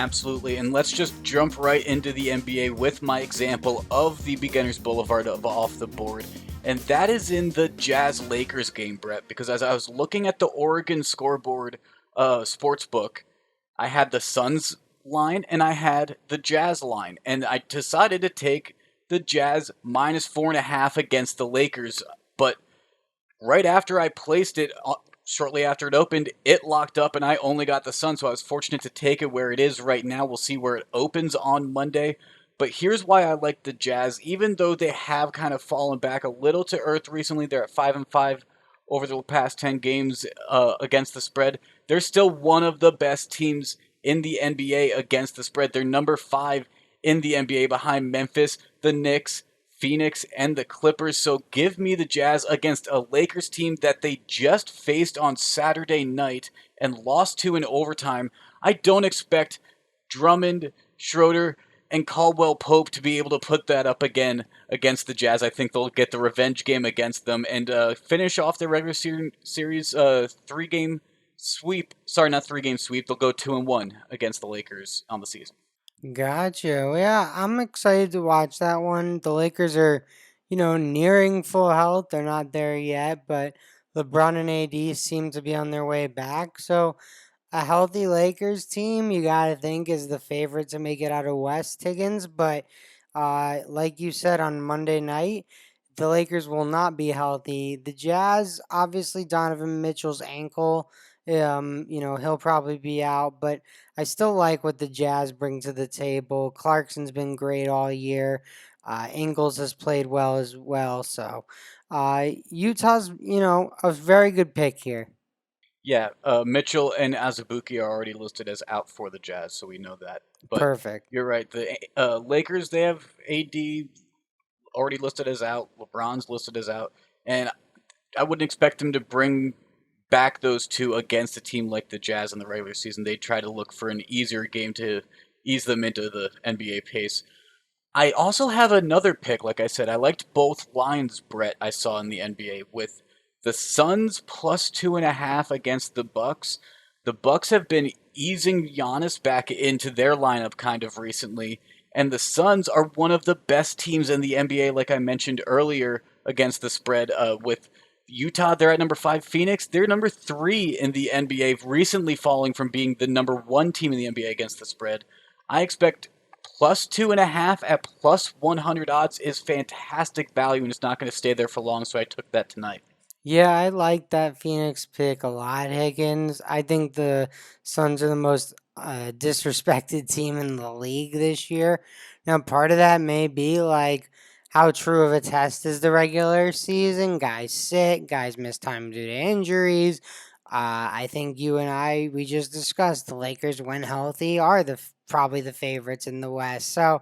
absolutely. And let's just jump right into the NBA with my example of the Beginner's Boulevard of off the board. And that is in the Jazz Lakers game, Brett, because as I was looking at the Oregon scoreboard sports book, I had the Suns line and I had the Jazz line. And I decided to take the Jazz minus 4.5 against the Lakers. But right after I placed it, shortly after it opened, it locked up and I only got the Sun, so I was fortunate to take it where it is right now. We'll see where it opens on Monday. But here's why I like the Jazz, even though they have kind of fallen back a little to earth recently. They're at 5-5 over the past 10 games against the spread. They're still one of the best teams in the NBA against the spread. They're number 5 in the NBA behind Memphis, the Knicks, Phoenix, and the Clippers. So give me the Jazz against a Lakers team that they just faced on Saturday night and lost to in overtime. I don't expect Drummond, Schroeder, and Caldwell Pope to be able to put that up again against the Jazz. I think they'll get the revenge game against them and finish off their regular series 3-game sweep. Sorry, not 3-game sweep. They'll go 2-1 against the Lakers on the season. Gotcha. Well, yeah, I'm excited to watch that one. The Lakers are, nearing full health. They're not there yet, but LeBron and AD seem to be on their way back. So a healthy Lakers team, you got to think, is the favorite to make it out of West, Higgins. But like you said on Monday night, the Lakers will not be healthy. The Jazz, obviously, Donovan Mitchell's ankle, he'll probably be out. But I still like what the Jazz bring to the table. Clarkson's been great all year. Ingles has played well as well. So Utah's, a very good pick here. Yeah, Mitchell and Azubuike are already listed as out for the Jazz, so we know that. But Perfect. you're right. The Lakers, they have AD already listed as out. LeBron's listed as out, and I wouldn't expect them to bring back those two against a team like the Jazz in the regular season. They try to look for an easier game to ease them into the NBA pace. I also have another pick. Like I said, I liked both lines, Brett, I saw in the NBA with the Suns plus 2.5 against the Bucks. The Bucks have been easing Giannis back into their lineup kind of recently, and the Suns are one of the best teams in the NBA, like I mentioned earlier, against the spread. With Utah, they're at number 5. Phoenix, they're number 3 in the NBA, recently falling from being the number 1 team in the NBA against the spread. I expect plus 2.5 at plus 100 odds is fantastic value, and it's not going to stay there for long, so I took that tonight. Yeah, I like that Phoenix pick a lot, Higgins. I think the Suns are the most disrespected team in the league this year. Now, part of that may be like how true of a test is the regular season. Guys sick, guys miss time due to injuries. I think you and we just discussed the Lakers, when healthy, are probably the favorites in the West. So,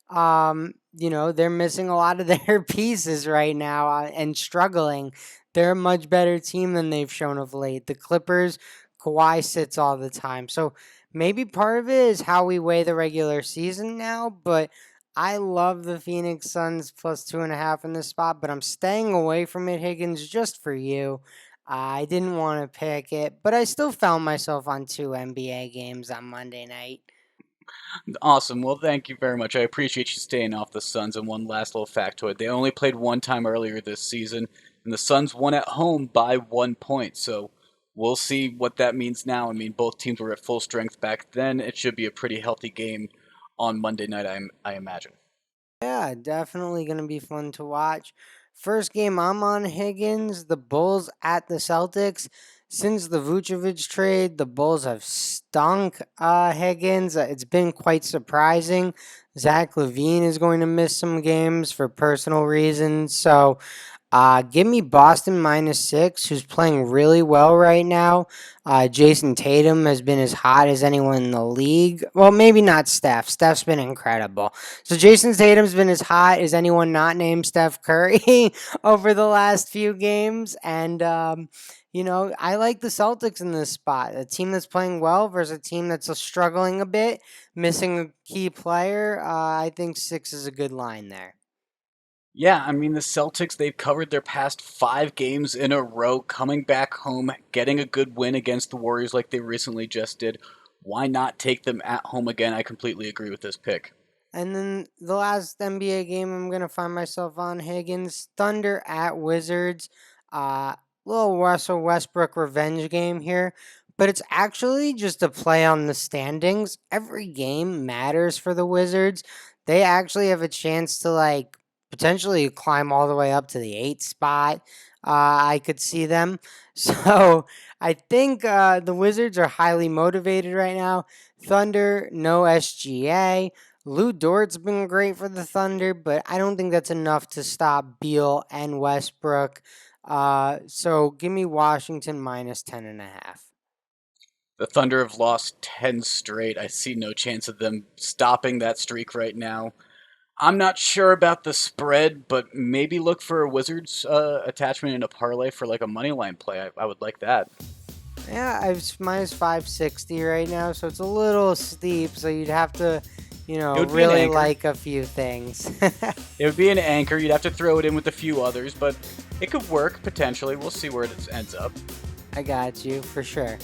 they're missing a lot of their pieces right now and struggling. They're a much better team than they've shown of late. The Clippers, Kawhi sits all the time. So maybe part of it is how we weigh the regular season now, but I love the Phoenix Suns plus 2.5 in this spot, but I'm staying away from it, Higgins, just for you. I didn't want to pick it, but I still found myself on 2 NBA games on Monday night. Awesome. Well, thank you very much. I appreciate you staying off the Suns. And one last little factoid: they only played one time earlier this season, and the Suns won at home by 1 point. So we'll see what that means now. I mean, both teams were at full strength back then. It should be a pretty healthy game on Monday night, I imagine. Yeah, definitely going to be fun to watch. First game I'm on, Higgins, the Bulls at the Celtics. Since the Vucevic trade, the Bulls have stunk, Higgins. It's been quite surprising. Zach Levine is going to miss some games for personal reasons. So give me Boston -6, who's playing really well right now. Jason Tatum has been as hot as anyone in the league. Well, maybe not Steph. Steph's been incredible. So Jason Tatum's been as hot as anyone not named Steph Curry over the last few games. And, I like the Celtics in this spot. A team that's playing well versus a team that's struggling a bit, missing a key player. I think 6 is a good line there. Yeah, I mean, the Celtics, they've covered their past 5 games in a row, coming back home, getting a good win against the Warriors like they recently just did. why not take them at home again? I completely agree with this pick. And then the last NBA game I'm going to find myself on, Higgins, Thunder at Wizards. Little Russell Westbrook revenge game here, but it's actually just a play on the standings. Every game matters for the Wizards. They actually have a chance to potentially climb all the way up to the 8th spot. I could see them. So I think the Wizards are highly motivated right now. Thunder, no SGA. Lou Dort's been great for the Thunder, but I don't think that's enough to stop Beal and Westbrook. So give me Washington minus 10.5. The Thunder have lost 10 straight. I see no chance of them stopping that streak right now. I'm not sure about the spread, but maybe look for a Wizards attachment in a parlay for like a money line play. I would like that. Yeah, it's minus 560 right now, so it's a little steep. So you'd have to, really like a few things. It would be an anchor. You'd have to throw it in with a few others, but it could work potentially. We'll see where it ends up. I got you for sure.